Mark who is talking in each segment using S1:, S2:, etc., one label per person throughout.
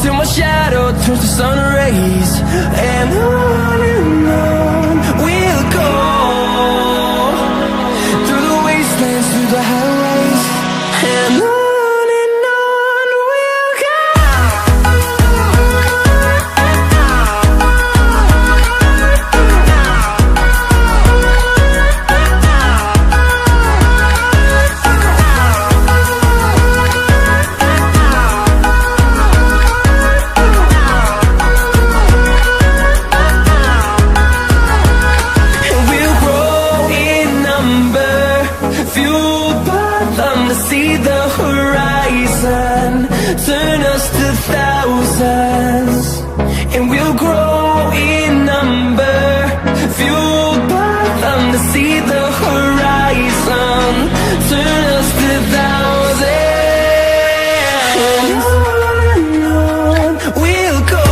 S1: till my shadow turns to sun rays. And on we'll go, through the wastelands, through the highways. And on we'll go. Turn us to thousands, and we'll grow in number, fueled by them to see the horizon. Turn us to thousands, and on we'll go,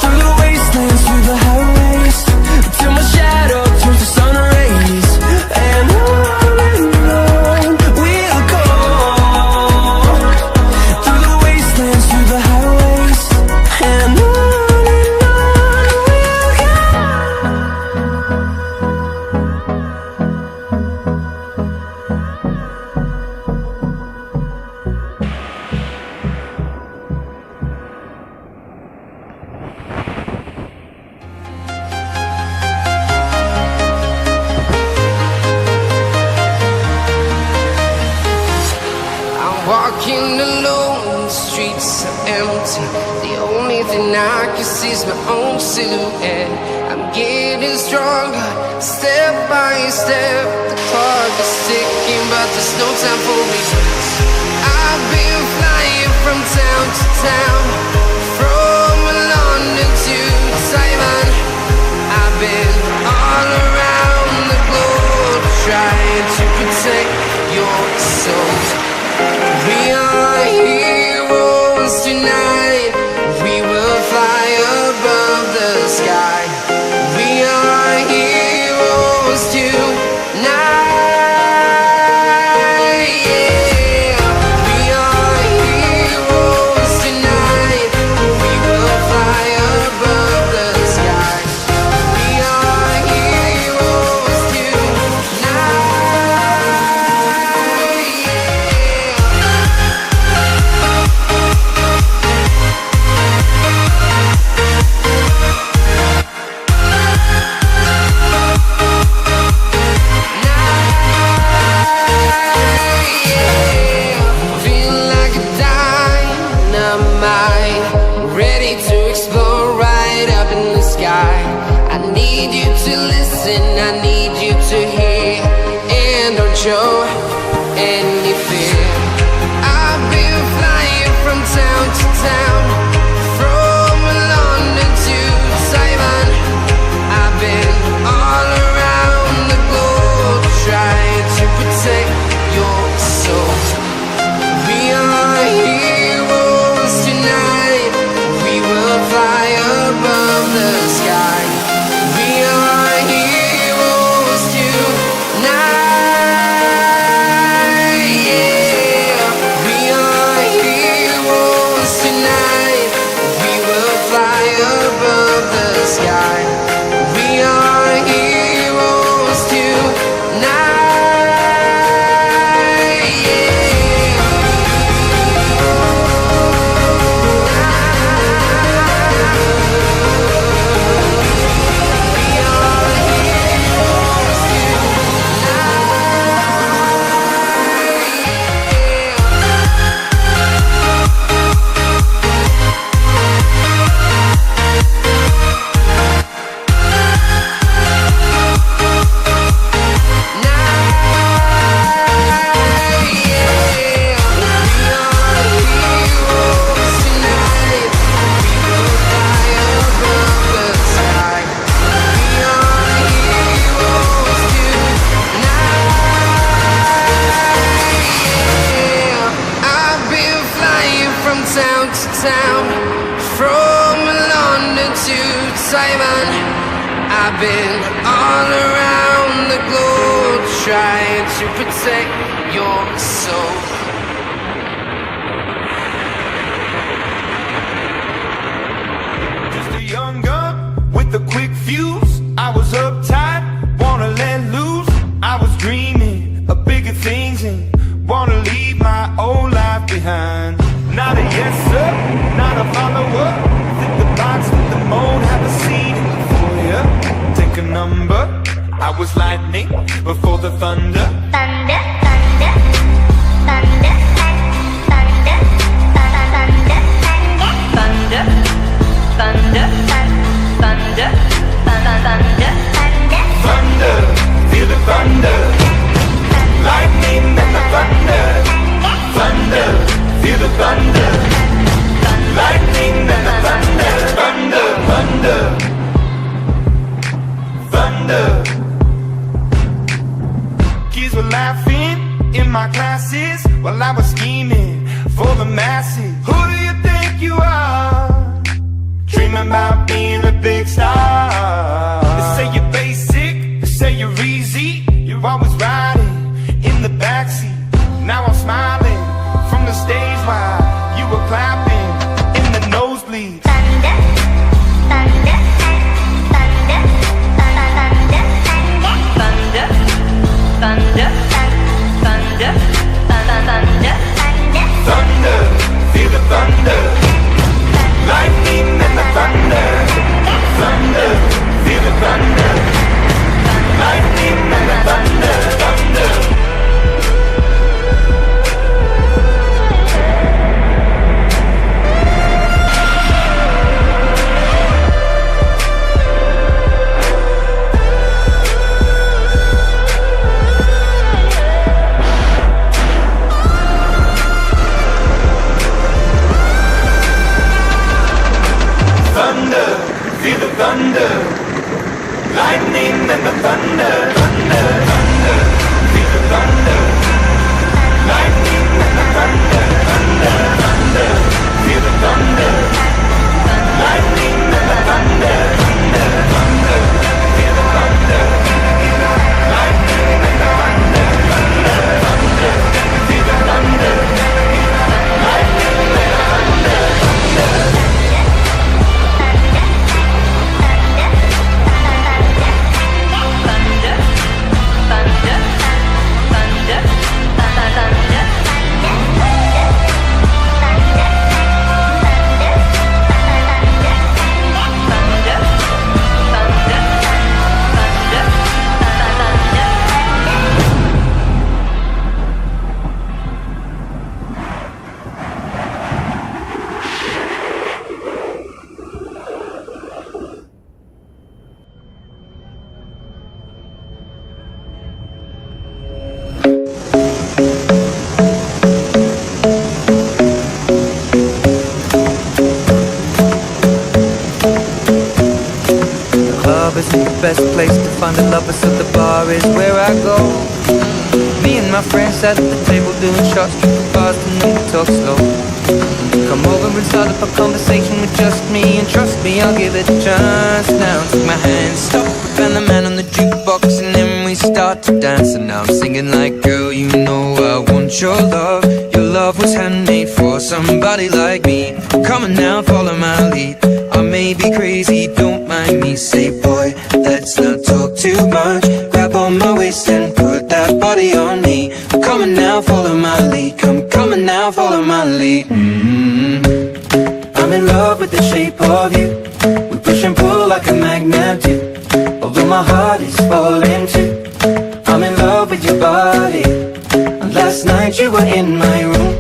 S1: through the wastelands, through the highways, till my shadow turns to sun rays. And on we'll go, through the wastelands, through the highways. And on we'll go.
S2: I'm walking alone, the streets are empty. The only thing I can see is my own silhouette. I'm getting stronger, step by step. The clock is ticking, but there's no time for regrets. I've been flying from town to town, from London to Taiwan. I've been all around the globe, trying to protect your soul. We are heroes tonight. We will fly above the sky. We are heroes tonight. Yeah. We are heroes tonight. We will fly above the sky. We are heroes tonight. Feel like a dynamite, ready to explode right up in the sky. I need you to listen, I need you to hear, and don't show any fear. I've been flying from town to town, from London to Taiwan. I've been all around the globe, trying to protect your soul. We are heroes tonight. We will fly above the sky. We are heroes tonight. Yeah. We are heroes tonight. We will fly above the sky. We are heroes tonight. Yeah. We are heroes town, from London to Taiwan. I've been all around the globe, trying to protect your soul.
S1: was lightning before the thunder.
S3: Thunder, thunder, thunder, thunder, thunder, thunder, thunder, thunder, thunder,
S1: thunder, feel the thunder. Lightning and the thunder. Thunder, feel the thunder. Lightning and the thunder. Thunder, thunder, thunder. Kids were laughing in my classes while I was scheming for the masses. Who do you think you are? Dreaming about being a big star. They say you're basic, they say you're easy. You're always riding in the backseat. Now I'm smiling from the stage while you were clapping in the nosebleeds.
S3: thunder, thunder, thunder, thunder, thunder, thunder, thunder, thunder,
S1: Thunder, feel the thunder. Lightning and the thunder. Thunder, feel the thunder. Lightning and the thunder. Thunder. Thunder, feel the thunder. Lightning and the thunder. Thunder, thunder, feel the thunder. Lightning and the thunder. Thunder, thunder, feel the thunder. Lightning and the thunder. Thunder, thunder, feel the thunder. Lightning and the thunder. Thunder, thunder, feel the thunder. Lightning and the thunder. Thunder.
S4: Best place to find a lover, so the bar is where I go. Me and my friends sat at the table doing shots, tripping fast, and then we talk slow. Come over and start up a conversation with just me, and trust me, I'll give it a chance. Now take my hand, stop, and the man on the jukebox, and then we start to dance. And now I'm singing like, girl, you know I want your love. Your love was handmade for somebody like me. Come on now, follow my lead. I may be crazy, don't mind me. Say, boy, let's not talk too much. Grab on my waist and put that body on me. Come on now, follow my lead. Come on now, follow my lead. I'm in love with the shape of you. We push and pull like a magnet do. Although my heart is falling too. I'm in love with your body. And last night you were in my room,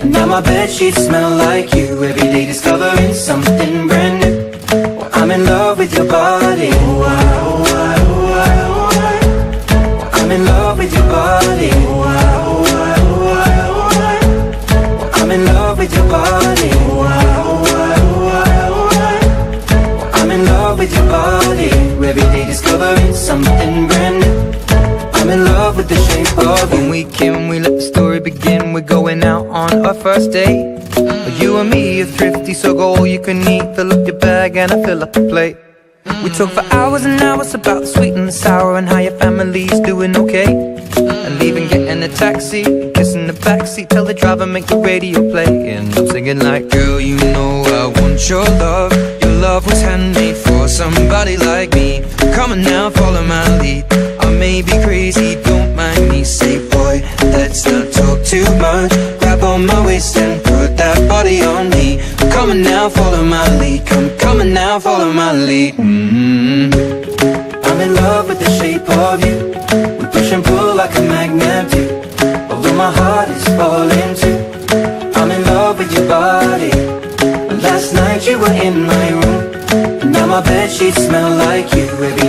S4: and now my bedsheets smell like you. Every day discovering something brand new. Well, I'm in love with your body. Oh, I, oh, I, oh, I, oh, I. Well, I'm in love with your body. Oh, I, oh, I, oh, I, oh, I. Well, I'm in love with your body. Oh, I, oh, I, oh, I, oh, I. Well, I'm in love with your body. Every day discovering something brand new. I'm in love with the shape of you. When we came, we let the story begin. We're going out on our first date. You and me are thrifty, so go all you can eat. Fill up your bag and I fill up the plate. We talk for hours and hours about the sweet and the sour, and how your family's doing okay. And even getting a taxi, kissing the backseat, tell the driver make the radio play. And I'm singing like, girl, you know I want your love. Your love was handmade for somebody like me. Come on now, follow my lead. I may be crazy, don't mind me. Say, boy, let's not talk too much. Grab on my waist and put that body on me. Come on now, follow my lead. Come on now, follow my lead. I'm
S1: I'm in love with the shape of you. We push and pull like a magnet do. Although my heart is falling too, I'm in love with your body. Last night you were in my room, and now my bedsheets smell like you. Every